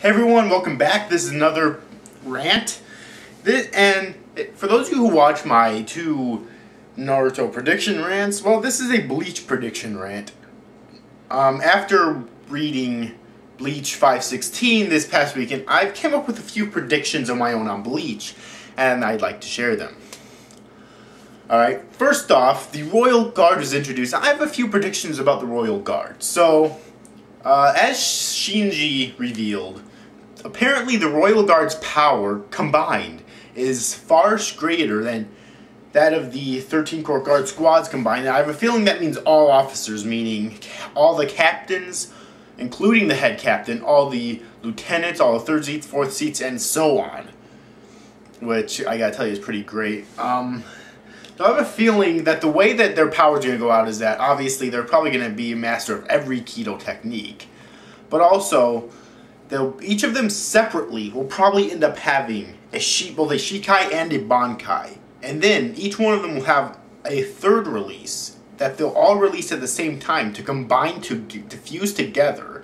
Hey everyone, welcome back. This is another rant. For those of you who watch my two Naruto prediction rants, well, this is a Bleach prediction rant. After reading Bleach 516 this past weekend, I've came up with a few predictions of my own on Bleach, and I'd like to share them. Alright, first off, the Royal Guard was introduced. I have a few predictions about the Royal Guard. So, as Shinji revealed, apparently the Royal Guard's power combined is far greater than that of the 13 Corps Guard squads combined. And I have a feeling that means all officers, meaning all the captains, including the head captain, all the lieutenants, all the third seats, fourth seats, and so on. Which, I gotta tell you, is pretty great. So I have a feeling that the way that their power is going to go out is that obviously they're probably going to be a master of every Kido technique. But also, each of them separately will probably end up having both a Shikai and a Bankai. And then each one of them will have a third release that they'll all release at the same time to combine to fuse together.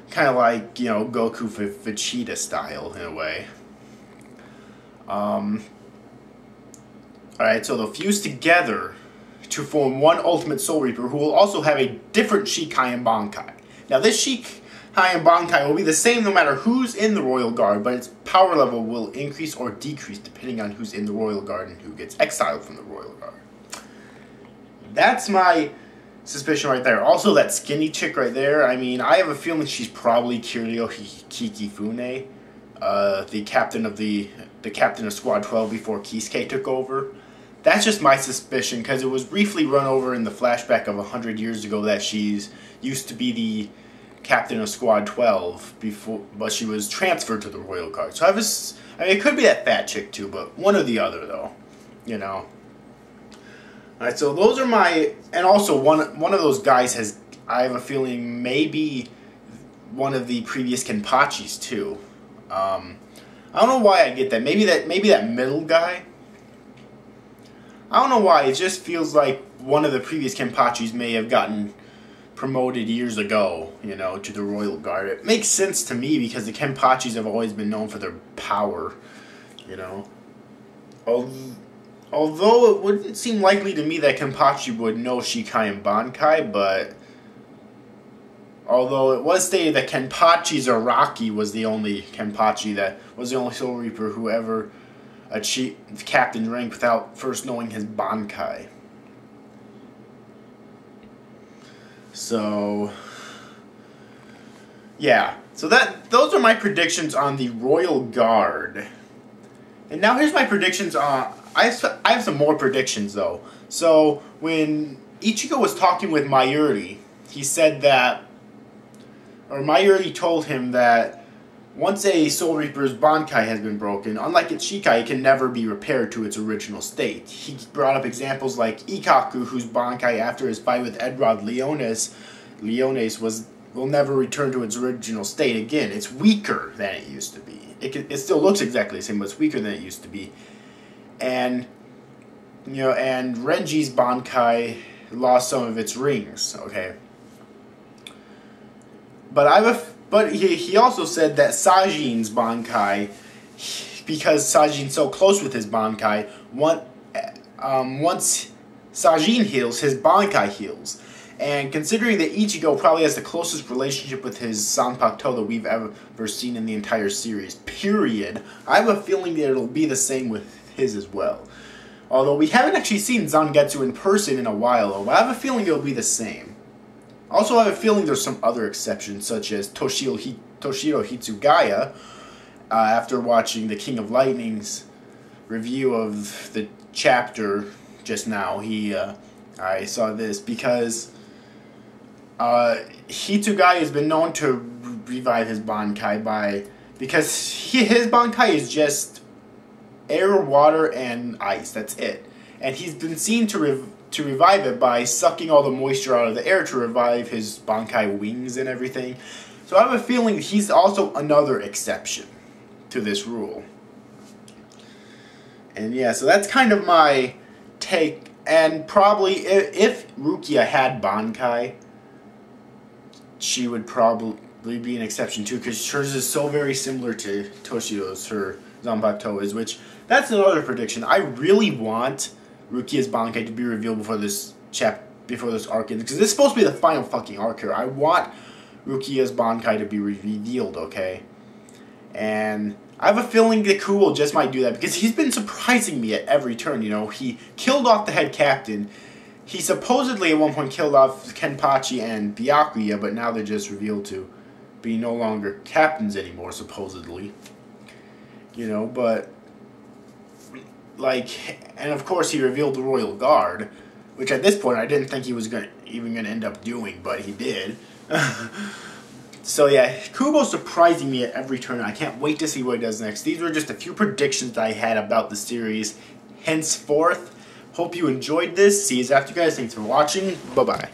Kind of like, you know, Goku Vegeta style in a way. Alright, so they'll fuse together to form one Ultimate Soul Reaper who will also have a different Shikai and Bankai. Now this Shikai and Bankai will be the same no matter who's in the Royal Guard, but its power level will increase or decrease depending on who's in the Royal Guard and who gets exiled from the Royal Guard. That's my suspicion right there. Also, that skinny chick right there, I mean, I have a feeling she's probably Kiryu Kikifune, the captain of Squad 12 before Kisuke took over. That's just my suspicion, because it was briefly run over in the flashback of 100 years ago that she's used to be the captain of Squad 12 before, but she was transferred to the Royal Guard. So I mean, it could be that fat chick too, but one or the other though, you know. Alright, so those are my, and also one of those guys has, I have a feeling, maybe one of the previous Kenpachis too. I don't know why I get that. Maybe that middle guy. I don't know why. It just feels like one of the previous Kenpachis may have gotten promoted years ago, you know, to the Royal Guard. It makes sense to me because the Kenpachis have always been known for their power, you know. Although it wouldn't seem likely to me that Kenpachi would know Shikai and Bankai, but although it was stated that Kenpachi's Araki was the only Kenpachi that was the only Soul Reaper who ever achieved captain rank without first knowing his Bankai. So, yeah. So those are my predictions on the Royal Guard. And now here's my predictions on... I have some more predictions though. So when Ichigo was talking with Mayuri, he said that, or Mayuri told him that once a Soul Reaper's Bankai has been broken, unlike its Shikai, it can never be repaired to its original state. He brought up examples like Ikkaku, whose Bankai after his fight with Edward Leones will never return to its original state again. It's weaker than it used to be. It still looks exactly the same, but it's weaker than it used to be. And you know, and Renji's Bankai lost some of its rings. Okay, but he also said that Sajin's Bankai, because Sajin's so close with his Bankai, once Sajin heals, his Bankai heals. And considering that Ichigo probably has the closest relationship with his Zanpaktu that we've ever seen in the entire series, period, I have a feeling that it'll be the same with his as well. Although we haven't actually seen Zangetsu in person in a while, though, but I have a feeling it'll be the same. Also, I have a feeling there's some other exceptions, such as Toshiro Hitsugaya, after watching the King of Lightning's review of the chapter just now, I saw this, because Hitsugaya has been known to revive his Bankai because his Bankai is just air, water, and ice, that's it. And he's been seen to revive it by sucking all the moisture out of the air to revive his Bankai wings and everything. So I have a feeling he's also another exception to this rule. And yeah, so that's kind of my take. And probably, if Rukia had Bankai, she would probably probably be an exception too, because hers is so very similar to Toshido's, her Zanpaktu is, which, that's another prediction. I really want Rukia's Bankai to be revealed before this arc ends, because this is supposed to be the final fucking arc here. I want Rukia's Bankai to be revealed, okay? And I have a feeling that Kubo just might do that, because he's been surprising me at every turn, you know? He killed off the head captain. He supposedly at one point killed off Kenpachi and Byakuya, but now they're just revealed to be no longer captains anymore, supposedly. You know, but, like, and of course he revealed the Royal Guard, which at this point I didn't think he was even going to end up doing, but he did. So yeah, Kubo's surprising me at every turn. I can't wait to see what he does next. These were just a few predictions that I had about the series henceforth. Hope you enjoyed this. See you after, guys. Thanks for watching. Bye-bye.